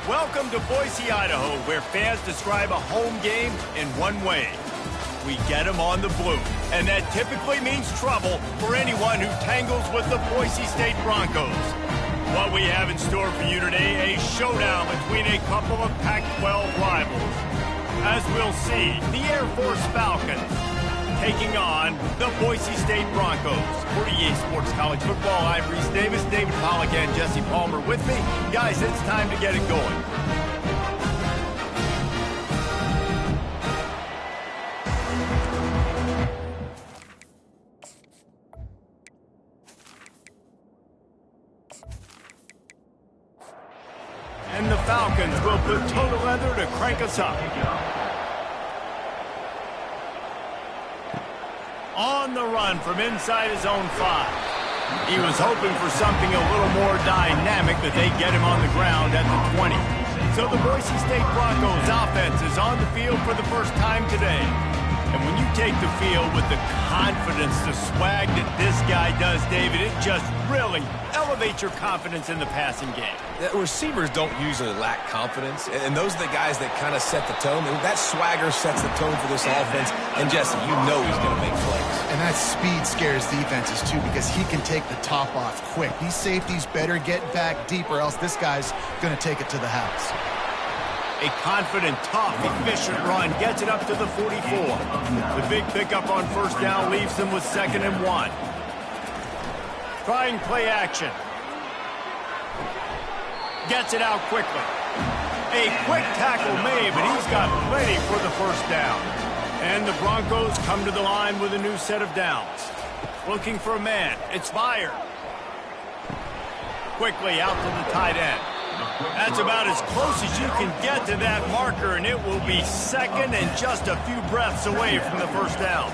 Welcome to Boise, Idaho, where fans describe a home game in one way. We get them on the blue, and that typically means trouble for anyone who tangles with the Boise State Broncos. What we have in store for you today, a showdown between a couple of Pac-12 rivals. As we'll see, the Air Force Falcons taking on the Boise State Broncos. For EA Sports College Football, I'm Reese Davis, David Pollack, and Jesse Palmer with me. Guys, it's time to get it going. And the Falcons will put total leather to crank us up. On the run from inside his own 5. He was hoping for something a little more dynamic, but they get him on the ground at the 20. So the Boise State Broncos offense is on the field for the first time today. And when you take the field with the confidence, the swag that this guy does, David, it just really elevates your confidence in the passing game. Receivers don't usually lack confidence, and those are the guys that kind of set the tone. That swagger sets the tone for this offense, and Jesse, you know he's going to make plays. And that speed scares defenses, too, because he can take the top off quick. These safeties better get back deep, or else this guy's going to take it to the house. A confident, tough, efficient run gets it up to the 44. The big pickup on first down leaves them with 2nd and 1. Trying play action. Gets it out quickly. A quick tackle made, but he's got plenty for the first down. And the Broncos come to the line with a new set of downs. Looking for a man. It's fired. Quickly out to the tight end. That's about as close as you can get to that marker, and it will be 2nd and just a few breaths away from the first down.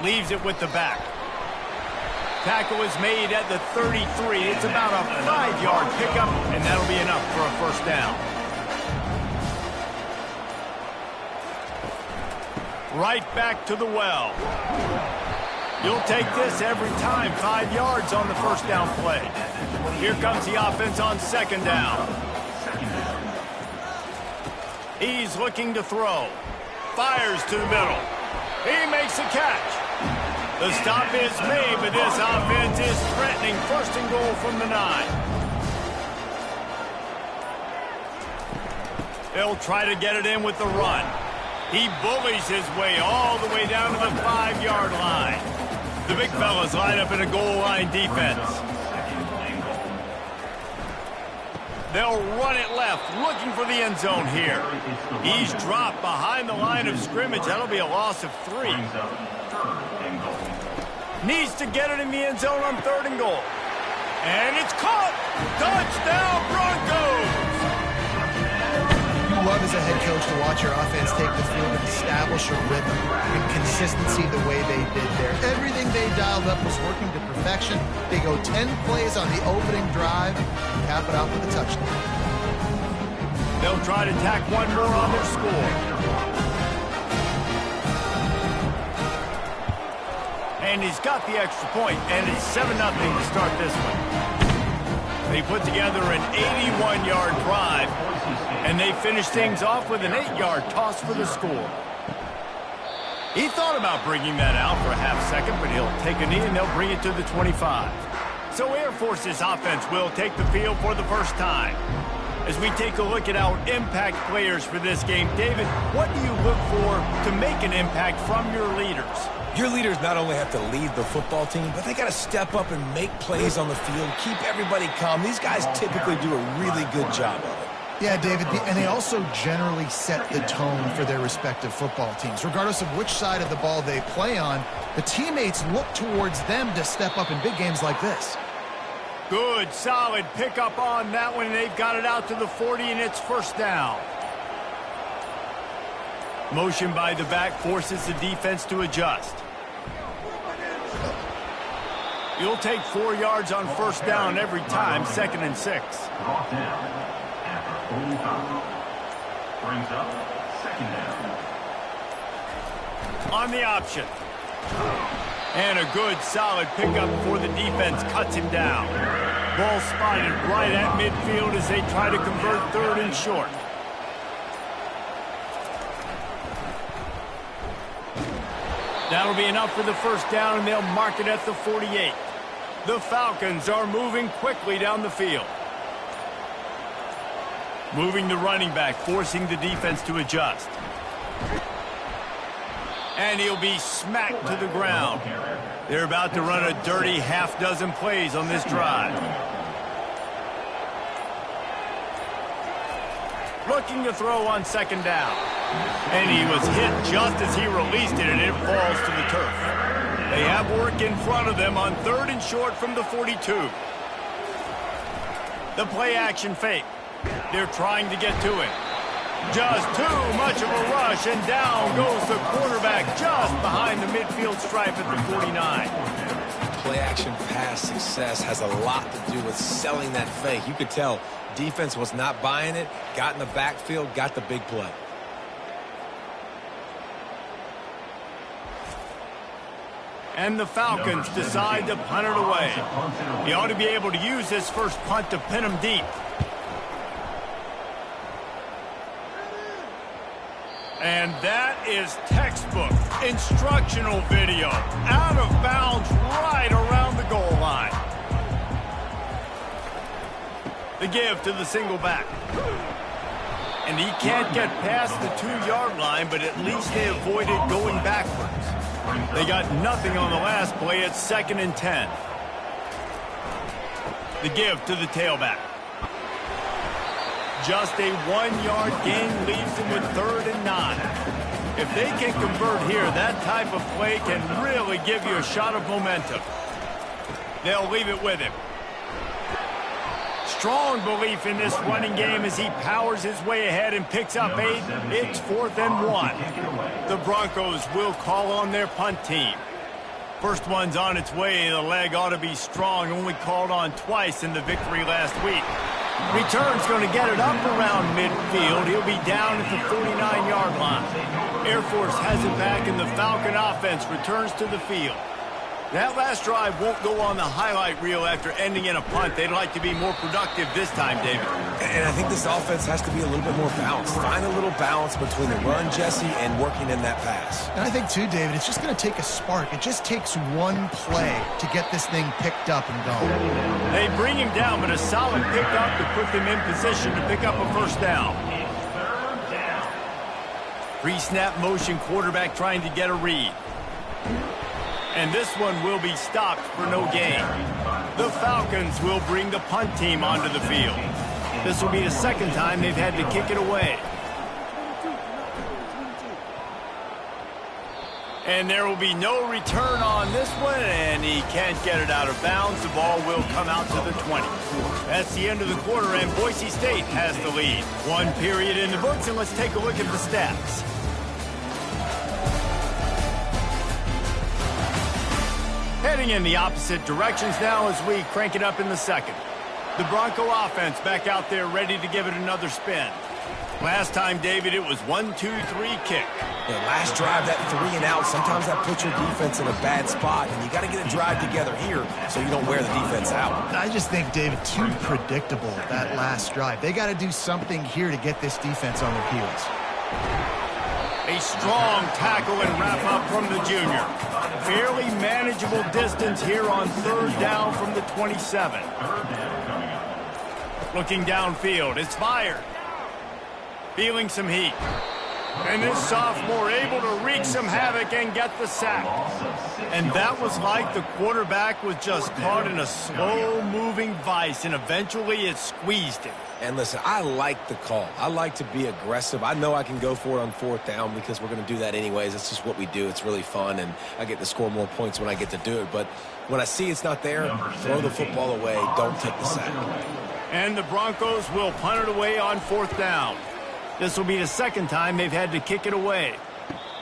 Leaves it with the back. Tackle is made at the 33. It's about a 5-yard pickup, and that'll be enough for a first down. Right back to the well. You'll take this every time. 5 yards on the first down play. Here comes the offense on 2nd down. He's looking to throw. Fires to the middle. He makes a catch. The stop is made, but this offense is threatening 1st and goal from the 9. They'll try to get it in with the run. He bullies his way all the way down to the 5-yard line. The big fellas line up in a goal line defense. They'll run it left, looking for the end zone here. He's dropped behind the line of scrimmage. That'll be a loss of 3. Needs to get it in the end zone on 3rd and goal. And it's caught! Touchdown, Broncos! You love as a head coach to watch your offense take the field and establish a rhythm and consistency the way they did there. Everything they dialed up was working to perfection. They go 10 plays on the opening drive and cap it out with a touchdown. They'll try to tack one more on their score. And he's got the extra point, and it's 7-0 to start this one. They put together an 81-yard drive, and they finish things off with an 8-yard toss for the score. He thought about bringing that out for a half-second, but he'll take a knee, and they'll bring it to the 25. So Air Force's offense will take the field for the first time. As we take a look at our impact players for this game, David, what do you look for to make an impact from your leaders? Your leaders not only have to lead the football team, but they got to step up and make plays on the field, keep everybody calm. These guys typically do a really good job of it. Yeah, David, and they also generally set the tone for their respective football teams. Regardless of which side of the ball they play on, the teammates look towards them to step up in big games like this. Good, solid pickup on that one, and they've got it out to the 40, and it's first down. Motion by the back forces the defense to adjust. You'll take 4 yards on first down every time, 2nd and 6. Brought down after holding foul. Brings up 2nd down. On the option. And a good, solid pickup before the defense cuts him down. Ball spotted right at midfield as they try to convert 3rd and short. That'll be enough for the first down, and they'll mark it at the 48. The Falcons are moving quickly down the field. Moving the running back, forcing the defense to adjust. And he'll be smacked to the ground. They're about to run a dirty half-dozen plays on this drive. Looking to throw on 2nd down. And he was hit just as he released it, and it falls to the turf. They have work in front of them on 3rd and short from the 42. The play-action fake. They're trying to get to him. Just too much of a rush, and down goes the quarterback just behind the midfield stripe at the 49. Play-action pass success has a lot to do with selling that fake. You could tell defense was not buying it, got in the backfield, got the big play. And the Falcons decide to punt it away. He ought to be able to use this first punt to pin him deep. And that is textbook instructional video. Out of bounds right around the goal line. The give to the single back. And he can't get past the 2-yard line, but at least they avoided going backwards. They got nothing on the last play. It's 2nd and 10. The give to the tailback. Just a 1-yard gain leaves them with 3rd and 9. If they can convert here, that type of play can really give you a shot of momentum. They'll leave it with him. Strong belief in this running game as he powers his way ahead and picks up 8. It's 4th and 1. The Broncos will call on their punt team. First one's on its way. The leg ought to be strong. Only called on twice in the victory last week. Return's going to get it up around midfield. He'll be down at the 49-yard line. Air Force has it back, and the Falcon offense returns to the field. That last drive won't go on the highlight reel after ending in a punt. They'd like to be more productive this time, David. And I think this offense has to be a little bit more balanced. Find a little balance between the run, Jesse, and working in that pass. And I think, too, David, it's just going to take a spark. It just takes one play to get this thing picked up and going. They bring him down, but a solid pickup to put them in position to pick up a first down. Pre-snap motion, quarterback trying to get a read. And this one will be stopped for no gain. The Falcons will bring the punt team onto the field. This will be the 2nd time they've had to kick it away. And there will be no return on this one, and he can't get it out of bounds. The ball will come out to the 20. That's the end of the quarter, and Boise State has the lead. 1 period in the books, and let's take a look at the stats. Heading in the opposite directions now as we crank it up in the 2nd. The Bronco offense back out there ready to give it another spin. Last time, David, it was 1-2-3 kick. Yeah, last drive, that 3 and out, sometimes that puts your defense in a bad spot, and you got to get a drive together here so you don't wear the defense out. I just think, David, too predictable, that last drive. They got to do something here to get this defense on their heels. A strong tackle and wrap up from the junior. Fairly manageable distance here on 3rd down from the 27. Looking downfield, it's fired. Feeling some heat. And this sophomore able to wreak some havoc and get the sack. And that was like the quarterback was just caught in a slow-moving vice, and eventually it squeezed him. And listen, I like the call. I like to be aggressive. I know I can go for it on 4th down because we're going to do that anyways. It's just what we do. It's really fun, and I get to score more points when I get to do it. But when I see it's not there, throw the football away. Don't take the sack. And the Broncos will punt it away on 4th down. This will be the 2nd time they've had to kick it away.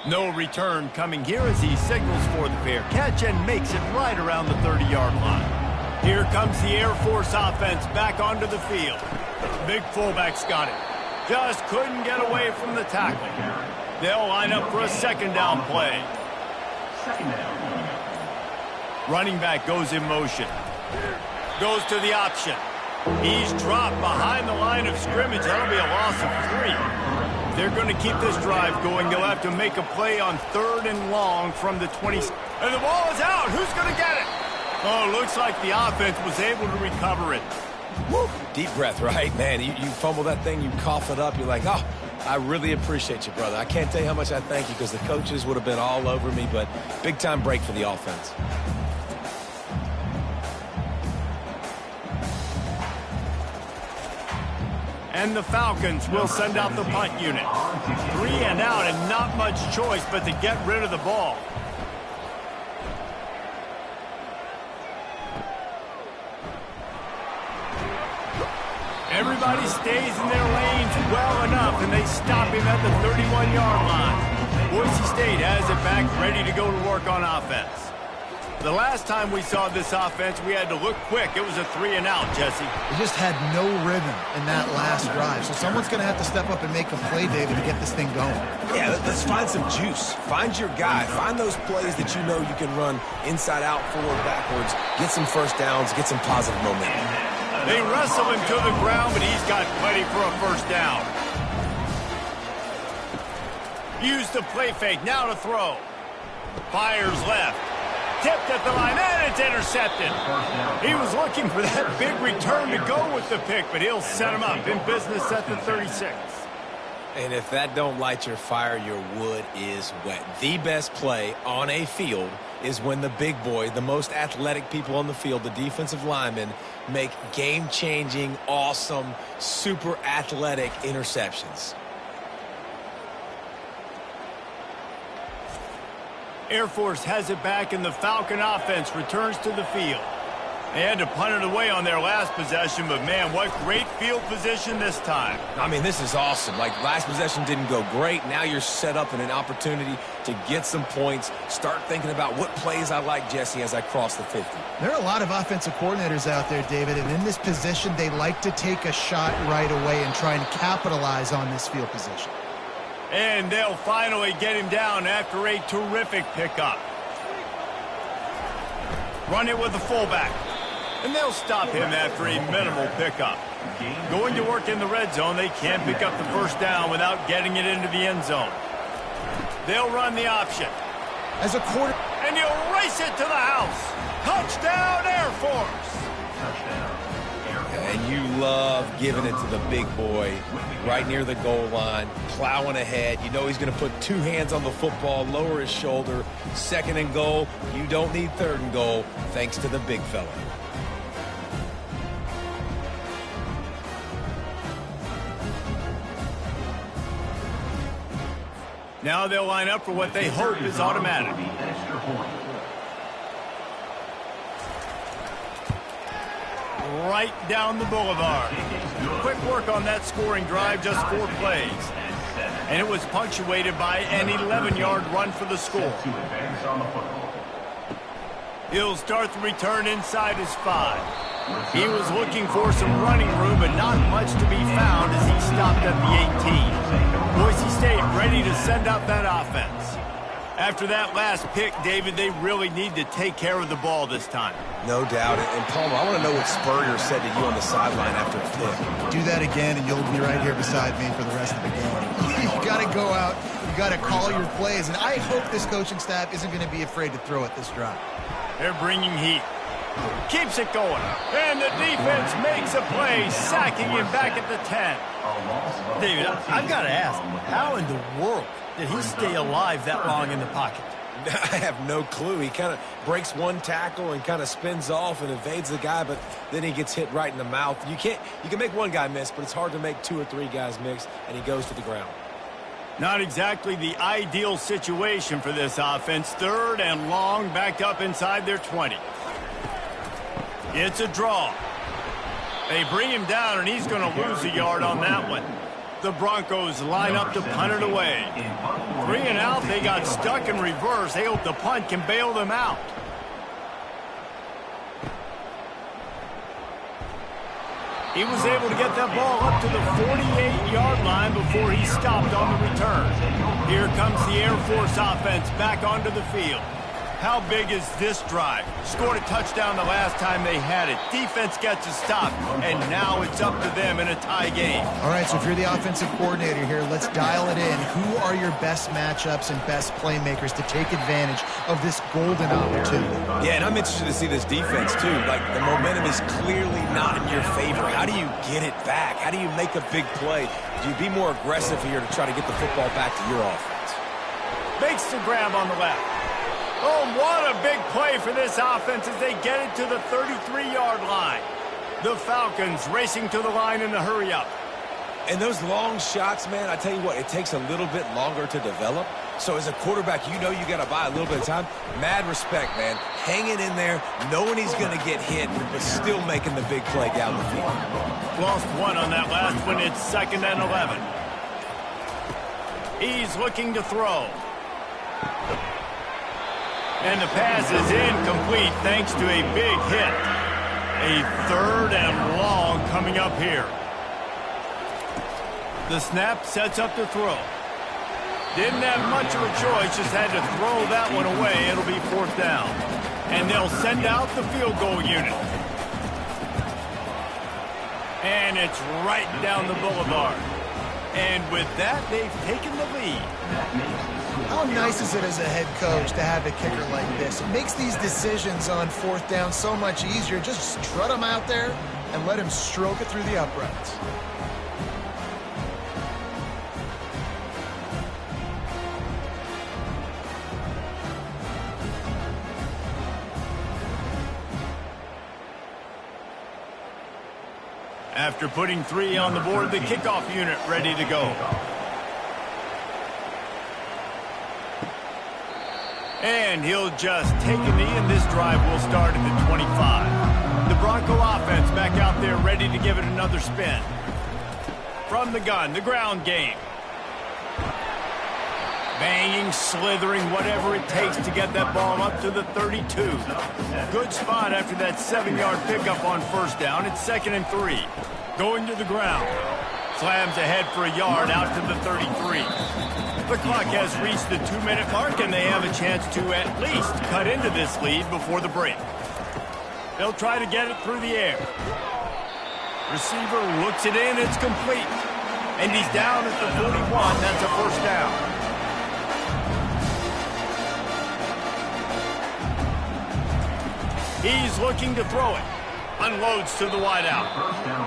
No return coming here as he signals for the fair catch and makes it right around the 30-yard line. Here comes the Air Force offense back onto the field. Big fullback's got it. Just couldn't get away from the tackle. They'll line up for a 2nd down play. Running back goes in motion. goes to the option. He's dropped behind the line of scrimmage. That'll be a loss of 3. If they're going to keep this drive going, they'll have to make a play on 3rd and long from the 20. And the ball is out. Who's going to get it? Oh, looks like the offense was able to recover it. Woo. Deep breath, right? Man, you fumble that thing, you cough it up, you're like, oh, I really appreciate you, brother. I can't tell you how much I thank you because the coaches would have been all over me, but big-time break for the offense. And the Falcons will send out the punt unit. 3 and out and not much choice but to get rid of the ball. Everybody stays in their lanes well enough, and they stop him at the 31-yard line. Boise State has it back, ready to go to work on offense. The last time we saw this offense, we had to look quick. It was a 3 and out, Jesse. They just had no rhythm in that last drive. So someone's going to have to step up and make a play, David, to get this thing going. Yeah, let's find some juice. Find your guy. Find those plays that you know you can run inside out, forward, backwards. Get some first downs. Get some positive momentum. They wrestle him to the ground, but he's got plenty for a first down. Use the play fake. Now to throw. Fires left. Tipped at the line, and it's intercepted. He was looking for that big return to go with the pick, but he'll set him up in business at the 36. And if that don't light your fire, your wood is wet. The best play on a field is when the big boy, the most athletic people on the field, the defensive linemen, make game-changing, awesome, super athletic interceptions. Air Force has it back, and the Falcon offense returns to the field. They had to punt it away on their last possession, but, man, what great field position this time. I mean, this is awesome. Like, last possession didn't go great. Now you're set up in an opportunity to get some points. Start thinking about what plays I like, Jesse, as I cross the 50. There are a lot of offensive coordinators out there, David, and in this position, they like to take a shot right away and try and capitalize on this field position. And they'll finally get him down after a terrific pickup. Run it with the fullback. And they'll stop him after a minimal pickup. Going to work in the red zone, they can't pick up the first down without getting it into the end zone. They'll run the option. As a quarter... And you'll race it to the house. Touchdown, Air Force. And you love giving it to the big boy right near the goal line, plowing ahead. You know he's going to put 2 hands on the football, lower his shoulder. 2nd and goal. You don't need 3rd and goal, thanks to the big fella. Now they'll line up for what they hope is automatic. Right down the boulevard. Quick work on that scoring drive, just 4 plays. And it was punctuated by an 11-yard run for the score. He'll start the return inside his 5. He was looking for some running room, but not much to be found as he stopped at the 18. Boise State ready to send out that offense. After that last pick, David, they really need to take care of the ball this time. No doubt. And Palmer, I want to know what Spurrier said to you on the sideline after a pick. Do that again, and you'll be right here beside me for the rest of the game. You got to go out. You got to call your plays. And I hope this coaching staff isn't going to be afraid to throw at this drive. They're bringing heat. Keeps it going. And the defense makes a play, sacking him back at the 10. David, I've got to ask, how in the world did he stay alive that long in the pocket? I have no clue. He kind of breaks one tackle and kind of spins off and evades the guy, but then he gets hit right in the mouth. You can make one guy miss, but it's hard to make 2 or 3 guys miss, and he goes to the ground. Not exactly the ideal situation for this offense. 3rd and long, backed up inside their 20. It's a draw. They bring him down, and he's going to lose a yard on that one. The Broncos line up to punt it away. 3 and out, they got stuck in reverse. They hope the punt can bail them out. He was able to get that ball up to the 48-yard line before he stopped on the return. Here comes the Air Force offense back onto the field. How big is this drive? Scored a touchdown the last time they had it. Defense gets a stop, and now it's up to them in a tie game. All right, so if you're the offensive coordinator here, let's dial it in. Who are your best matchups and best playmakers to take advantage of this golden opportunity? Yeah, and I'm interested to see this defense, too. Like, the momentum is clearly not in your favor. How do you get it back? How do you make a big play? Do you be more aggressive here to try to get the football back to your offense? Makes the grab on the left. Oh, what a big play for this offense as they get it to the 33-yard line. The Falcons racing to the line in a hurry-up. And those long shots, man, I tell you what, it takes a little bit longer to develop. So as a quarterback, you know you got to buy a little bit of time. Mad respect, man. Hanging in there, knowing he's going to get hit, but still making the big play down the field. Lost one on that last one. It's 2nd and 11. He's looking to throw. And the pass is incomplete thanks to a big hit. A 3rd and long coming up here. The snap sets up to throw. Didn't have much of a choice, just had to throw that one away. It'll be 4th down. And they'll send out the field goal unit. And it's right down the boulevard. And with that, they've taken the lead. How nice is it as a head coach to have a kicker like this? It makes these decisions on 4th down so much easier. Just strut him out there and let him stroke it through the uprights. After putting 3 on the board, the kickoff unit ready to go. And he'll just take a knee, and this drive will start at the 25. The Bronco offense back out there ready to give it another spin. From the gun, the ground game. Banging, slithering, whatever it takes to get that ball up to the 32. Good spot after that 7-yard pickup on 1st down. It's 2nd and 3. Going to the ground. Slams ahead for a yard out to the 33. The clock has reached the 2-minute mark, and they have a chance to at least cut into this lead before the break. They'll try to get it through the air. Receiver looks it in. It's complete. And he's down at the 41. That's a 1st down. He's looking to throw it. Unloads to the wideout.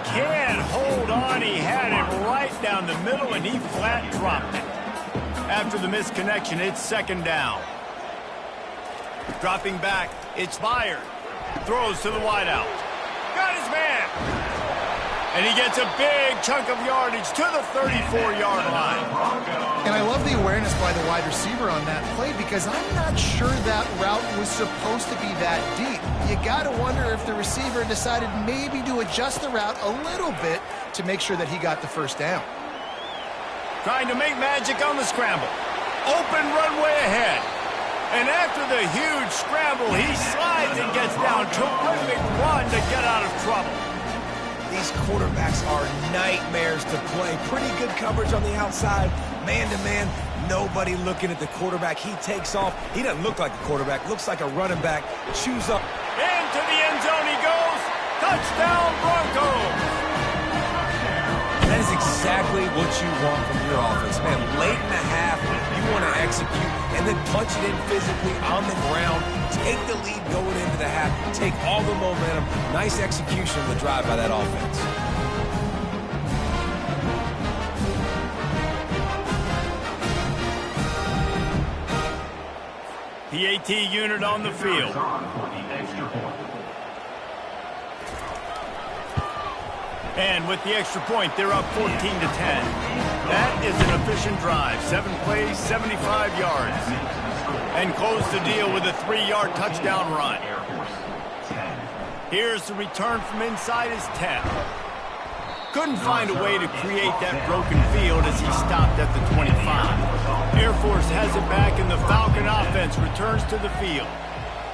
Can't hold on. He had it right down the middle, and he flat dropped it. After the misconnection, it's 2nd down. Dropping back, it's fired. Throws to the wideout. Got his man. And he gets a big chunk of yardage to the 34-yard line. And I love the awareness by the wide receiver on that play because I'm not sure that route was supposed to be that deep. You got to wonder if the receiver decided maybe to adjust the route a little bit to make sure that he got the 1st down. Trying to make magic on the scramble. Open runway ahead. And after the huge scramble, he slides and gets down. Terrific run to get out of trouble. These quarterbacks are nightmares to play. Pretty good coverage on the outside. Man-to-man, nobody looking at the quarterback. He takes off. He doesn't look like a quarterback. Looks like a running back. Chews up. Into the end zone he goes. Touchdown, Broncos. That is exactly what you want from your offense, man. Late in the half, you want to execute and then punch it in physically on the ground. Take the lead going into the half. Take all the momentum. Nice execution of the drive by that offense. PAT unit on the field. And with the extra point, they're up 14-10. That is an efficient drive. 7 plays, 75 yards. And close the deal with a 3-yard touchdown run. Here's the return from inside his 10. Couldn't find a way to create that broken field as he stopped at the 25. Air Force has it back, and the Falcon offense returns to the field.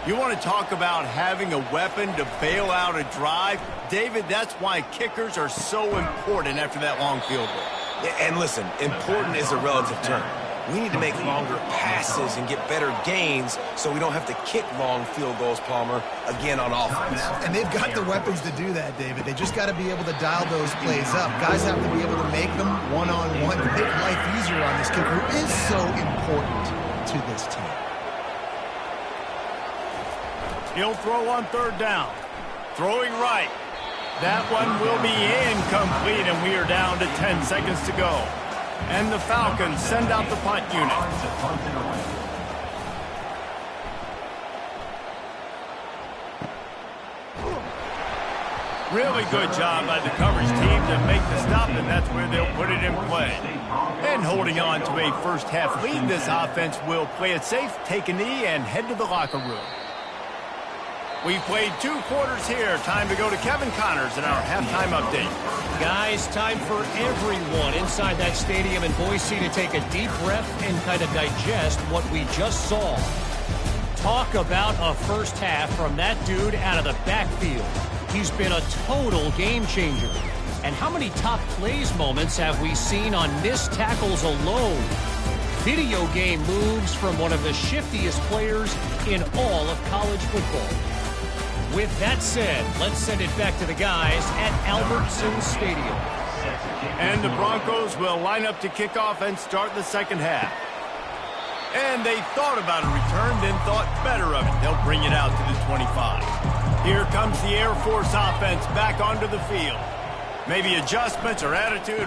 You want to talk about having a weapon to bail out a drive? David, that's why kickers are so important after that long field goal. And listen, important is a relative term. We need to make longer passes and get better gains so we don't have to kick long field goals, Palmer, again on offense. And they've got the weapons to do that, David. They just got to be able to dial those plays up. Guys have to be able to make them one-on-one to make life easier on this kicker, who is so important to this team. He'll throw on third down. Throwing right. That one will be incomplete, and we are down to 10 seconds to go. And the Falcons send out the punt unit. Really good job by the coverage team to make the stop, and that's where they'll put it in play. And holding on to a first-half lead, this offense will play it safe, take a knee, and head to the locker room. We've played 2 quarters here. Time to go to Kevin Connors in our halftime update. Guys, time for everyone inside that stadium in Boise to take a deep breath and kind of digest what we just saw. Talk about a first half from that dude out of the backfield. He's been a total game changer. And how many top plays moments have we seen on missed tackles alone? Video game moves from one of the shiftiest players in all of college football. With that said, let's send it back to the guys at Albertson Stadium. And the Broncos will line up to kick off and start the second half. And they thought about a return, then thought better of it. They'll bring it out to the 25. Here comes the Air Force offense back onto the field. Maybe adjustments or attitude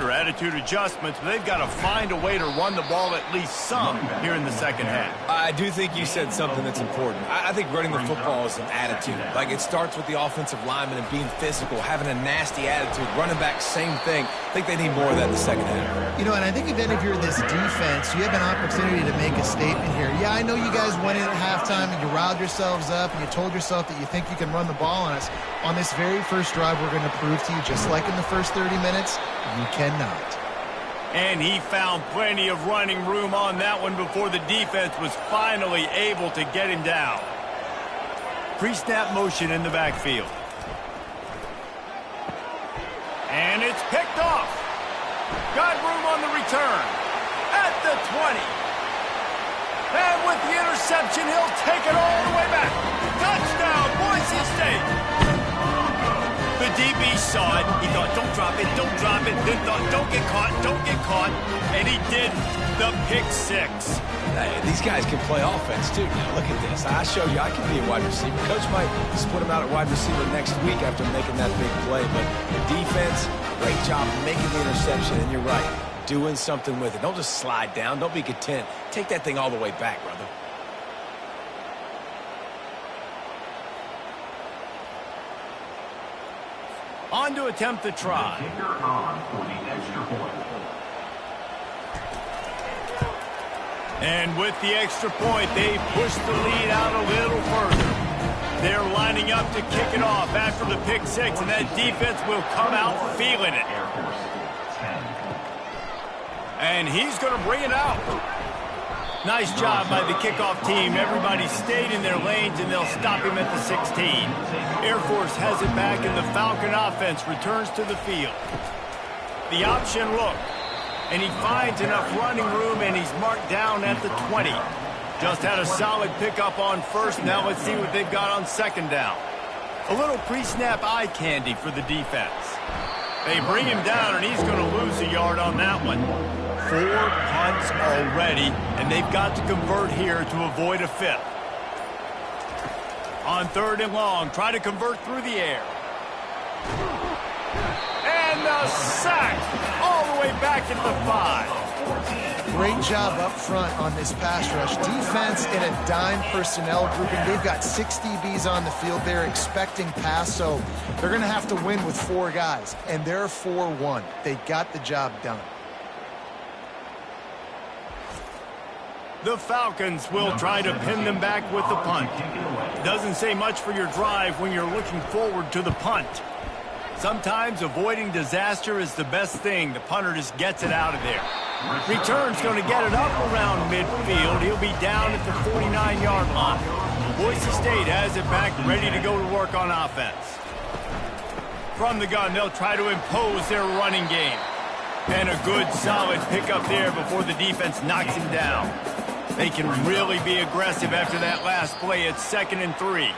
adjustments, but they've got to find a way to run the ball at least some here in the second half. I do think you said something that's important. I think running the football is an attitude. Like, it starts with the offensive lineman and being physical, having a nasty attitude. Running back, same thing. I think they need more of that in the second half. You know, and I think if you're this defense, you have an opportunity to make a statement here. Yeah, I know you guys went in at halftime and you riled yourselves up and you told yourself that you think you can run the ball on us. On this very first drive, we're going to prove to you, just like in the first 30 minutes, you cannot. And he found plenty of running room on that one before the defense was finally able to get him down. Pre-snap motion in the backfield. And it's picked off. Got room on the return. At the 20. And with the interception, he'll take it all the way back. Touchdown, Boise State. The DB saw it. He thought, don't drop it, don't drop it. Then thought, don't get caught. And he did the pick 6. Hey, these guys can play offense, too. Now, look at this. I showed you I can be a wide receiver. Coach might just put him out at wide receiver next week after making that big play. But the defense, great job making the interception. And you're right, doing something with it. Don't just slide down. Don't be content. Take that thing all the way back, brother. On to attempt the try. Kicker on for the extra point. And with the extra point, they push the lead out a little further. They're lining up to kick it off after the pick 6, and that defense will come out feeling it. Air Force 10. And he's going to bring it out. Nice job by the kickoff team. Everybody stayed in their lanes, and they'll stop him at the 16. Air Force has it back, and the Falcon offense returns to the field. The option look, and he finds enough running room, and he's marked down at the 20. Just had a solid pickup on first. Now let's see what they've got on second down. A little pre-snap eye candy for the defense. They bring him down, and he's going to lose a yard on that one. 4 punts already, and they've got to convert here to avoid a 5th. On 3rd and long, try to convert through the air. And the sack all the way back at the 5. Great job up front on this pass rush. Defense in a dime personnel grouping. They've got 6 DBs on the field. They're expecting pass, so they're going to have to win with 4 guys, and they're 4-1. They got the job done. The Falcons will try to pin them back with the punt. Doesn't say much for your drive when you're looking forward to the punt. Sometimes avoiding disaster is the best thing. The punter just gets it out of there. Return's going to get it up around midfield. He'll be down at the 49-yard line. Boise State has it back, ready to go to work on offense. From the gun, they'll try to impose their running game. And a good, solid pickup there before the defense knocks him down. They can really be aggressive after that last play. It's 2nd and 3.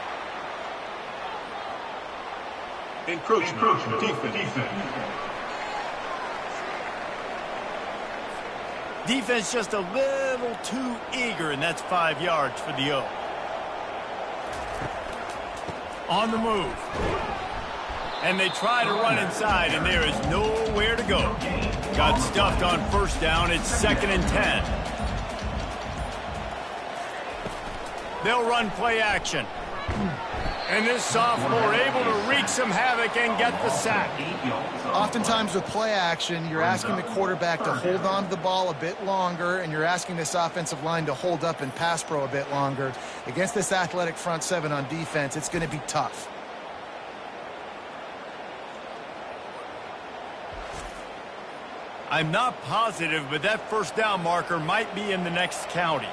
Encroachment. Defense. Defense just a little too eager, and that's 5 yards for the O. On the move. And they try to run inside, and there is nowhere to go. Got stuffed on 1st down. It's 2nd and 10. They'll run play action. And this sophomore able to wreak some havoc and get the sack. Oftentimes with play action, you're asking the quarterback to hold on to the ball a bit longer, and you're asking this offensive line to hold up and pass pro a bit longer. Against this athletic front seven on defense, it's going to be tough. I'm not positive, but that 1st down marker might be in the next county.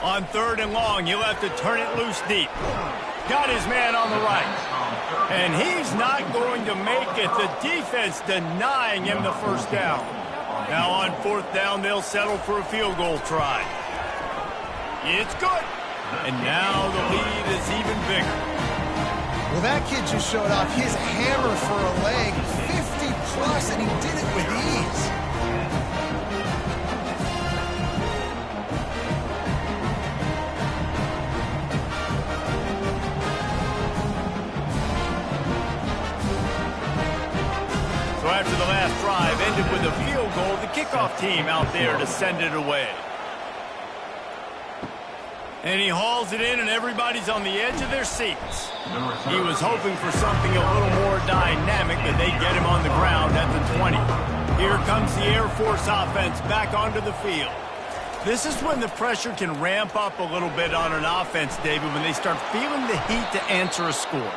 On 3rd and long, he'll have to turn it loose deep. Got his man on the right. And he's not going to make it. The defense denying him the 1st down. Now on 4th down, they'll settle for a field goal try. It's good. And now the lead is even bigger. Well, that kid just showed off his hammer for a leg, 50 plus, and he did it with ease. So after the last drive ended with a field goal, the kickoff team out there to send it away. And he hauls it in, and everybody's on the edge of their seats. He was hoping for something a little more dynamic, but they get him on the ground at the 20. Here comes the Air Force offense back onto the field. This is when the pressure can ramp up a little bit on an offense, David, when they start feeling the heat to answer a score.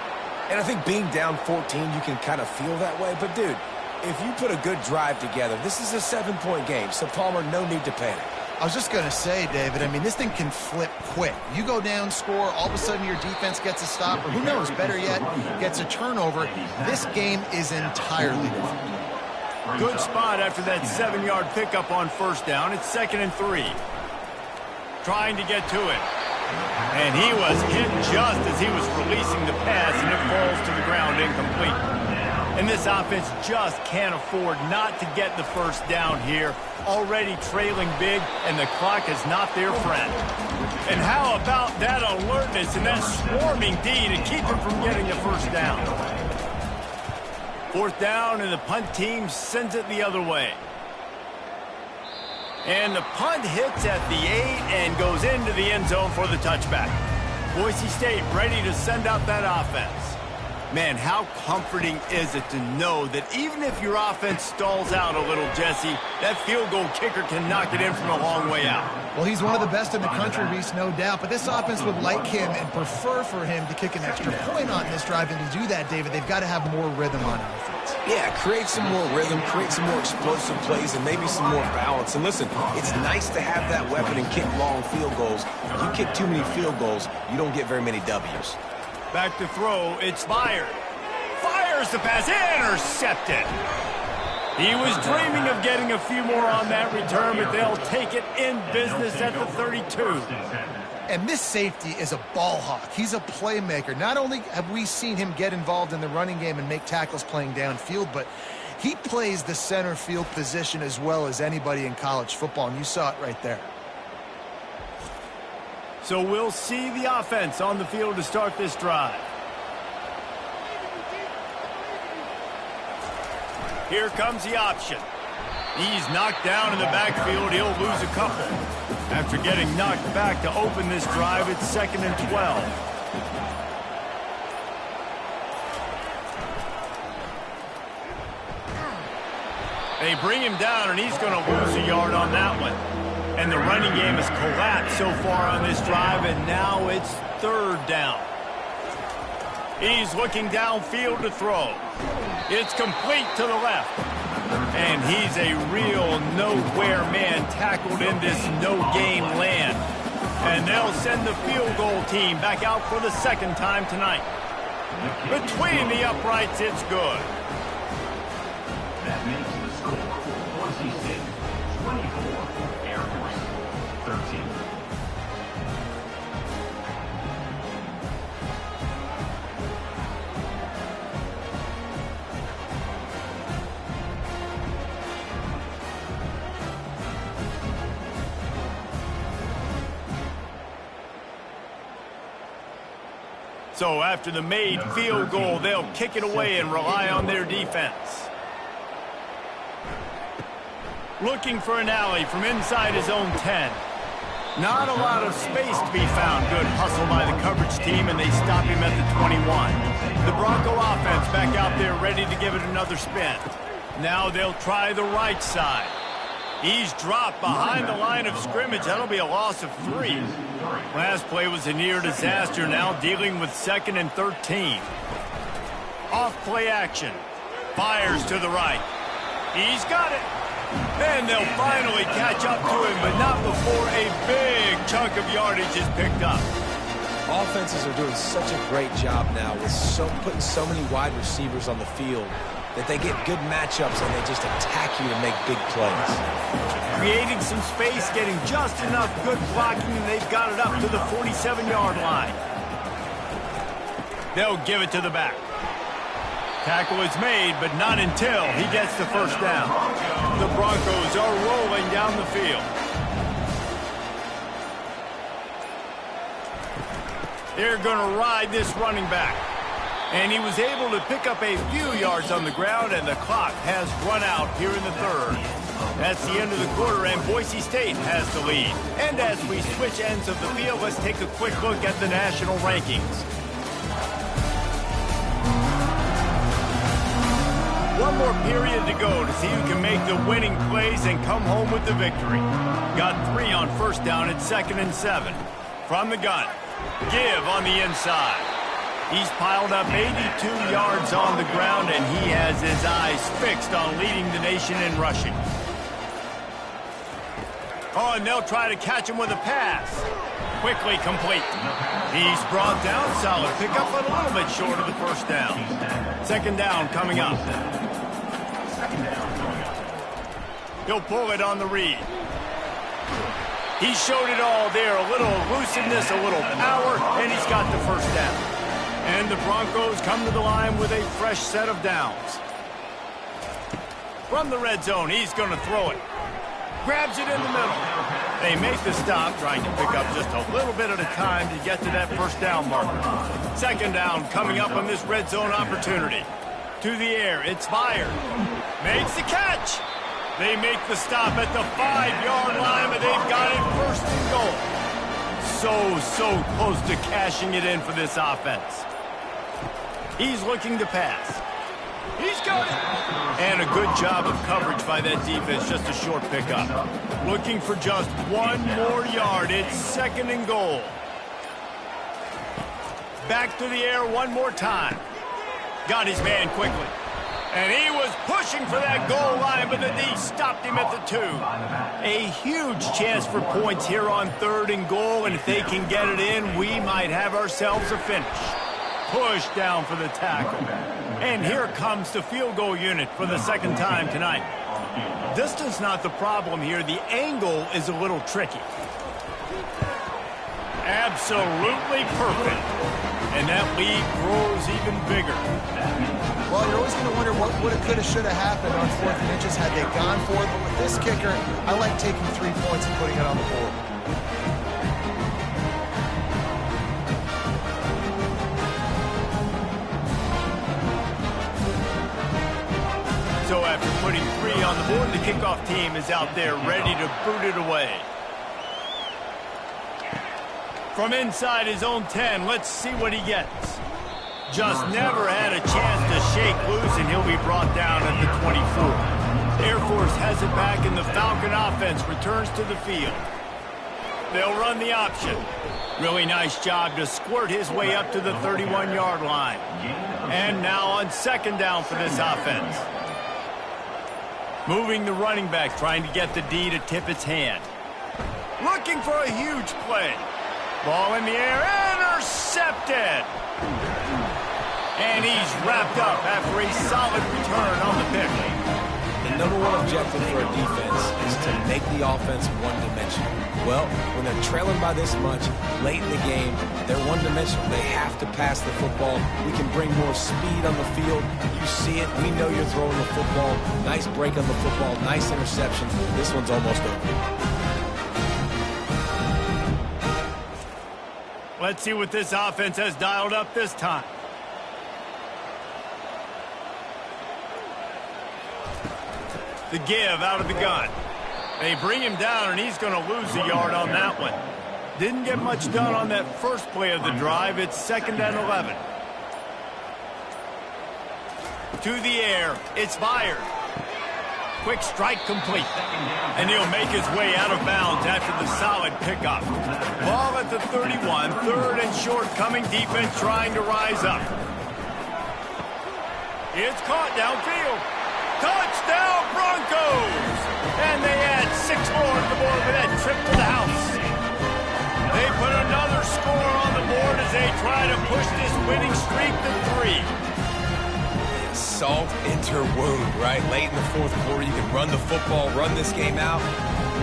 And I think being down 14, you can kind of feel that way. But, dude, if you put a good drive together, this is a 7-point game. So, Palmer, no need to panic. I was just going to say, David, I mean, this thing can flip quick. You go down, score, all of a sudden your defense gets a stop, or who knows, better yet, gets a turnover. This game is entirely different. Good spot after that 7-yard pickup on 1st down. It's 2nd and 3. Trying to get to it. And he was hit just as he was releasing the pass, and it falls to the ground incomplete. And this offense just can't afford not to get the 1st down here. Already trailing big, and the clock is not their friend. And how about that alertness and that swarming D to keep him from getting the 1st down? 4th down, and the punt team sends it the other way. And the punt hits at the 8 and goes into the end zone for the touchback. Boise State ready to send out that offense. Man, how comforting is it to know that even if your offense stalls out a little, Jesse, that field goal kicker can knock it in from a long way out. Well, he's one of the best in the country, Reese, no doubt. But this offense would like him and prefer for him to kick an extra point on this drive. And to do that, David, they've got to have more rhythm on offense. Yeah, create some more rhythm, create some more explosive plays, and maybe some more balance. And listen, it's nice to have that weapon and kick long field goals. If you kick too many field goals, you don't get very many W's. Back to throw, it's fired. Fires the pass, intercepted. He was dreaming of getting a few more on that return, but they'll take it in business at the 32. And this safety is a ball hawk. He's a playmaker. Not only have we seen him get involved in the running game and make tackles playing downfield, but he plays the center field position as well as anybody in college football, and you saw it right there. So we'll see the offense on the field to start this drive. Here comes the option. He's knocked down in the backfield. He'll lose a couple. After getting knocked back to open this drive, it's 2nd and 12. They bring him down, and he's going to lose a yard on that one. And the running game has collapsed so far on this drive, and now it's 3rd down. He's looking downfield to throw. It's complete to the left. And he's a real nowhere man tackled in this no-game land. And they'll send the field goal team back out for the 2nd time tonight. Between the uprights, it's good. So after the made field goal, they'll kick it away and rely on their defense. Looking for an alley from inside his own 10. Not a lot of space to be found. Good hustle by the coverage team, and they stop him at the 21. The Bronco offense back out there ready to give it another spin. Now they'll try the right side. He's dropped behind the line of scrimmage. That'll be a loss of 3. Last play was a near disaster, now dealing with 2nd and 13. Off play action. Fires to the right. He's got it. Then they'll finally catch up to him, but not before a big chunk of yardage is picked up. Offenses are doing such a great job now with putting so many wide receivers on the field that they get good matchups and they just attack you to make big plays. Creating some space, getting just enough good blocking, and they've got it up to the 47-yard line. They'll give it to the back. Tackle is made, but not until he gets the first down. The Broncos are rolling down the field. They're going to ride this running back. And he was able to pick up a few yards on the ground, and the clock has run out here in the 3rd. That's the end of the quarter, and Boise State has the lead. And as we switch ends of the field, let's take a quick look at the national rankings. One more period to go to see who can make the winning plays and come home with the victory. Got 3 on first down at 2nd and 7. From the gun, give on the inside. He's piled up 82 yards on the ground, and he has his eyes fixed on leading the nation in rushing. Oh, and they'll try to catch him with a pass. Quickly complete. He's brought down. Solid pickup, but a little bit short of the first down. 2nd down coming up. He'll pull it on the read. He showed it all there. A little elusiveness, a little power, and he's got the first down. And the Broncos come to the line with a fresh set of downs. From the red zone, he's going to throw it. Grabs it in the middle. They make the stop, trying to pick up just a little bit at a time to get to that first down marker. 2nd down coming up on this red zone opportunity. To the air, it's fired. Makes the catch. They make the stop at the 5-yard line, but they've got it 1st and goal. So close to cashing it in for this offense. He's looking to pass. He's got it. And a good job of coverage by that defense, just a short pickup. Looking for just 1 more yard. It's 2nd and goal. Back to the air one more time. Got his man quickly. And he was pushing for that goal line, but the D stopped him at the 2. A huge chance for points here on 3rd and goal, and if they can get it in, we might have ourselves a finish. Push down for the tackle. And here comes the field goal unit for the 2nd time tonight. Distance not the problem here. The angle is a little tricky. Absolutely perfect. And that lead grows even bigger. Well, you're always going to wonder what woulda, coulda, shoulda happened on 4th and inches had they gone for it. But with this kicker, I like taking 3 points and putting it on the board. So after putting 3 on the board, the kickoff team is out there ready to boot it away. From inside his own 10, let's see what he gets. Just never had a chance to shake loose, and he'll be brought down at the 24. Air Force has it back, and the Falcon offense returns to the field. They'll run the option. Really nice job to squirt his way up to the 31-yard line. And now on 2nd down for this offense. Moving the running back, trying to get the D to tip its hand. Looking for a huge play. Ball in the air, intercepted. And he's wrapped up after a solid return on the pick. The #1 objective for a defense is to make the offense one-dimensional. Well, when they're trailing by this much late in the game, they're one-dimensional. They have to pass the football. We can bring more speed on the field. You see it. We know you're throwing the football. Nice break on the football. Nice interception. This one's almost over. Let's see what this offense has dialed up this time. The give out of the gun. They bring him down, and he's going to lose a yard on that one. Didn't get much done on that first play of the drive. It's 2nd and 11. To the air. It's fired. Quick strike complete. And he'll make his way out of bounds after the solid pickup. Ball at the 31. 3rd and short, coming defense trying to rise up. It's caught downfield. Touchdown Broncos! And they add 6 more to the board with that trip to the house. They put another score on the board as they try to push this winning streak to 3. Salt into wound, right? Late in the 4th quarter, you can run the football, run this game out.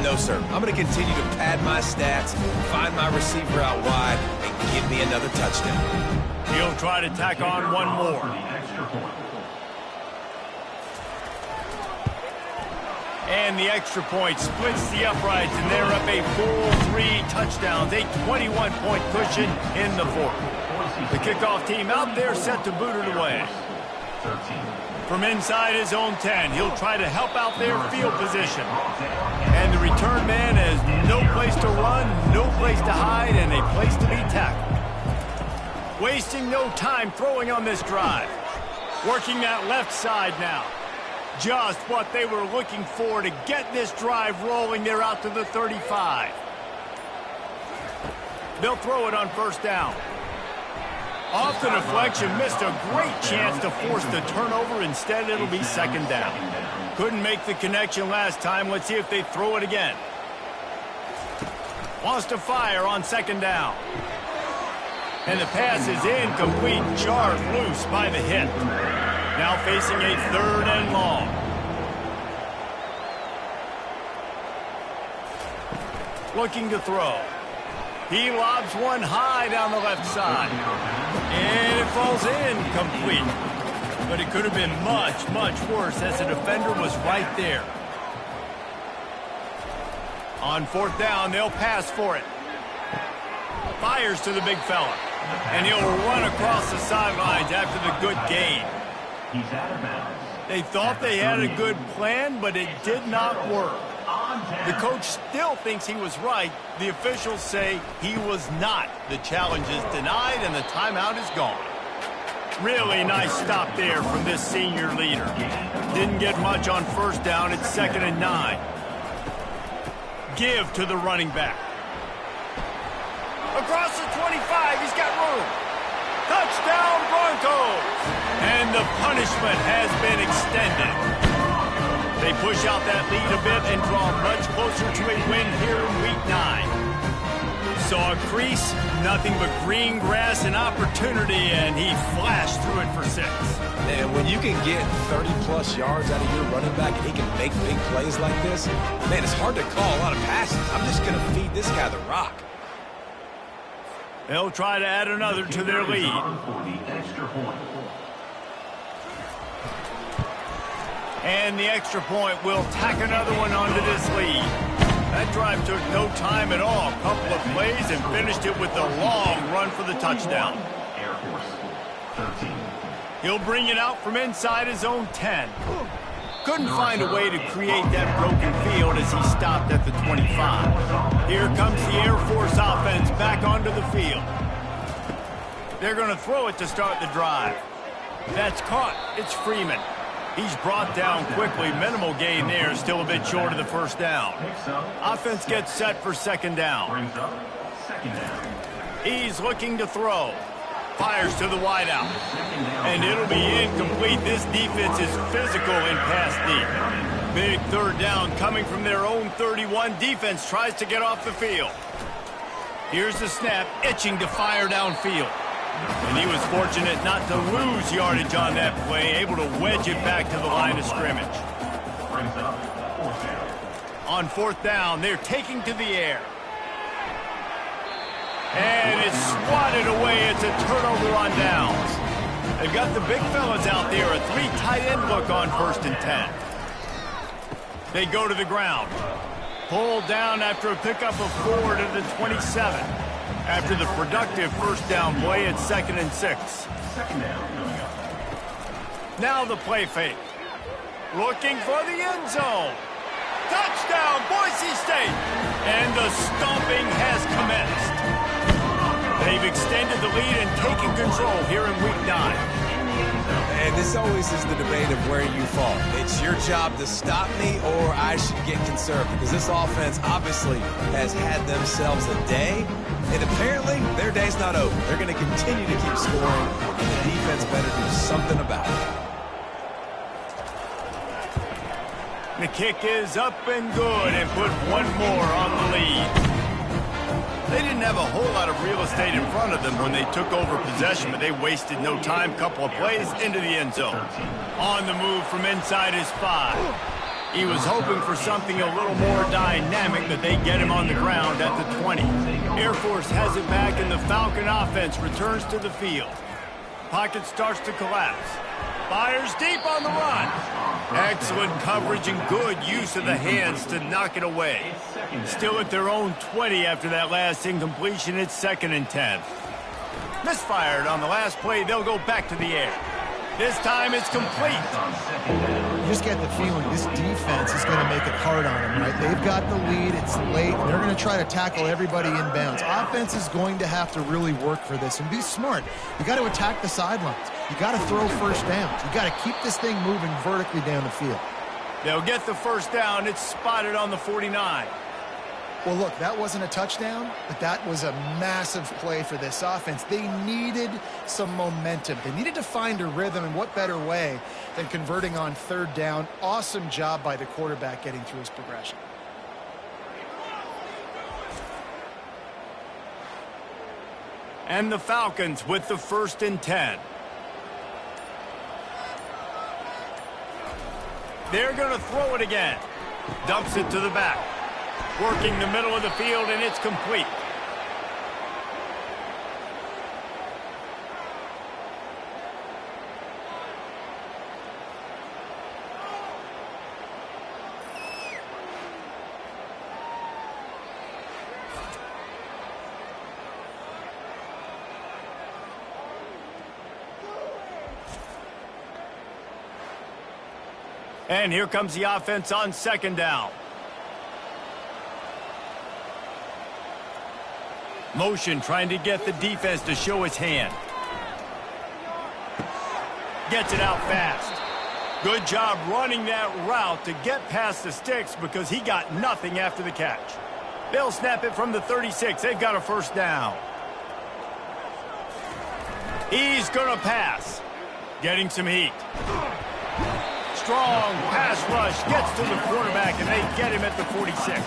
No, sir. I'm going to continue to pad my stats, find my receiver out wide, and give me another touchdown. He'll try to tack on one more. And the extra point splits the uprights, and they're up a full 3 touchdowns, a 21-point cushion in the 4th. The kickoff team out there set to boot it away. From inside his own 10, he'll try to help out their field position. And the return man has no place to run, no place to hide, and a place to be tackled. Wasting no time throwing on this drive. Working that left side now. Just what they were looking for to get this drive rolling. They're out to the 35. They'll throw it on 1st down. Off the deflection, missed a great chance to force the turnover. Instead, it'll be 2nd down. Couldn't make the connection last time. Let's see if they throw it again. Wants to fire on 2nd down. And the pass is incomplete, jarred loose by the hit. Now facing a 3rd and long. Looking to throw. He lobs one high down the left side. And it falls incomplete. But it could have been much, much worse as the defender was right there. On 4th down, they'll pass for it. Fires to the big fella. And he'll run across the sidelines after the good gain. He's out of bounds. They thought they had a good plan, but it did not work. The coach still thinks he was right. The officials say he was not. The challenge is denied, and the timeout is gone. Really nice stop there from this senior leader. Didn't get much on 1st down. It's 2nd and 9. Give to the running back. Across the 25, he's got room. Touchdown Broncos! And the punishment has been extended. They push out that lead a bit and draw much closer to a win here in Week 9. Saw a crease, nothing but green grass and opportunity, and he flashed through it for 6. And when you can get 30-plus yards out of your running back and he can make big plays like this, man, it's hard to call a lot of passes. I'm just going to feed this guy the rock. They'll try to add another to their lead. And the extra point will tack another one onto this lead. That drive took no time at all. A couple of plays and finished it with a long run for the touchdown. Air Force 13. He'll bring it out from inside his own 10. Couldn't find a way to create that broken field as he stopped at the 25. Here comes the Air Force offense back onto the field. They're going to throw it to start the drive. That's caught. It's Freeman. He's brought down quickly. Minimal gain there. Still a bit short of the 1st down. Offense gets set for 2nd down. Brings up 2nd down. He's looking to throw. Fires to the wideout. And it'll be incomplete. This defense is physical in pass deep. Big 3rd down coming from their own 31. Defense tries to get off the field. Here's the snap, itching to fire downfield. And he was fortunate not to lose yardage on that play, able to wedge it back to the line of scrimmage. Brings up 4th down. On 4th down, they're taking to the air. And it's swatted away. It's a turnover on downs. They've got the big fellas out there. A 3 tight end look on 1st and 10. They go to the ground. Pulled down after a pickup of 4 to the 27. After the productive first down play, it's 2nd and 6. Second down coming up. Now the play fake. Looking for the end zone. Touchdown, Boise State! And the stomping has commenced. They've extended the lead and taken control here in Week 9. And this always is the debate of where you fall. It's your job to stop me or I should get conservative, because this offense obviously has had themselves a day, and apparently their day's not over. They're going to continue to keep scoring, and the defense better do something about it. The kick is up and good and put one more on the lead. They didn't have a whole lot of real estate in front of them when they took over possession, but they wasted no time. Couple of plays into the end zone. On the move from inside his 5. He was hoping for something a little more dynamic, but they get him on the ground at the 20. Air Force has it back, and the Falcon offense returns to the field. Pocket starts to collapse. Fires deep on the run. Excellent coverage and good use of the hands to knock it away. Still at their own 20 after that last incompletion. It's 2nd and 10. Misfired on the last play. They'll go back to the air. This time it's complete. You just get the feeling this defense is going to make it hard on them, right? They've got the lead. It's late. And they're going to try to tackle everybody inbounds. Offense is going to have to really work for this and be smart. You got to attack the sidelines. You got to throw first downs. You got to keep this thing moving vertically down the field. They'll get the first down. It's spotted on the 49. Well, look, that wasn't a touchdown, but that was a massive play for this offense. They needed some momentum. They needed to find a rhythm, and what better way than converting on 3rd down. Awesome job by the quarterback getting through his progression. And the Falcons with the 1st and 10. They're going to throw it again. Dumps it to the back. Working the middle of the field, and it's complete. And here comes the offense on 2nd down. Motion trying to get the defense to show his hand. Gets it out fast. Good job running that route to get past the sticks because he got nothing after the catch. They'll snap it from the 36. They've got a first down. He's going to pass. Getting some heat. Strong pass rush gets to the quarterback, and they get him at the 46.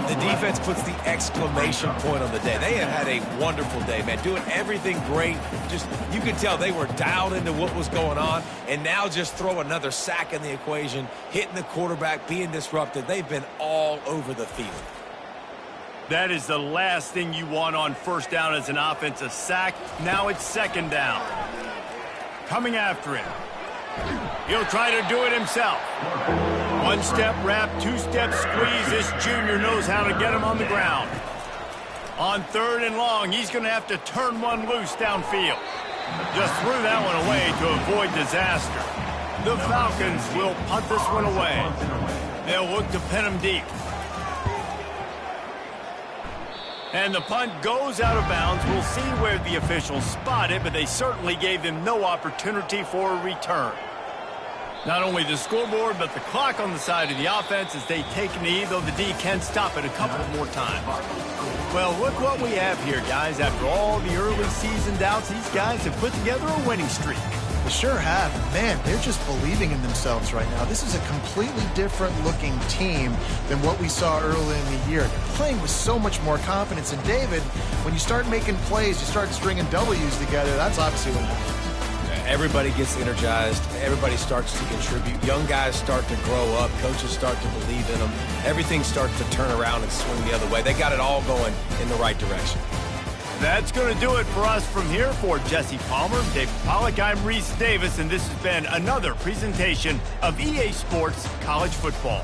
The defense puts the exclamation point on the day. They have had a wonderful day, man, doing everything great. Just, you could tell they were dialed into what was going on, and now just throw another sack in the equation, hitting the quarterback, being disrupted. They've been all over the field. That is the last thing you want on first down as an offense, a sack. Now it's 2nd down. Coming after him. He'll try to do it himself. One-step wrap, two-step squeeze. This junior knows how to get him on the ground. On 3rd and long, he's going to have to turn one loose downfield. Just threw that one away to avoid disaster. The Falcons will punt this one away. They'll look to pin him deep. And the punt goes out of bounds. We'll see where the officials spot it, but they certainly gave them no opportunity for a return. Not only the scoreboard, but the clock on the side of the offense as they take a knee, though the D can stop it a couple more times. Well, look what we have here, guys. After all the early season doubts, these guys have put together a winning streak. They sure have. Man, they're just believing in themselves right now. This is a completely different-looking team than what we saw early in the year. They're playing with so much more confidence. And, David, when you start making plays, you start stringing W's together, that's obviously what happens. Everybody gets energized. Everybody starts to contribute. Young guys start to grow up. Coaches start to believe in them. Everything starts to turn around and swing the other way. They got it all going in the right direction. That's going to do it for us from here. For Jesse Palmer, David Pollack, I'm Reese Davis, and this has been another presentation of EA Sports College Football.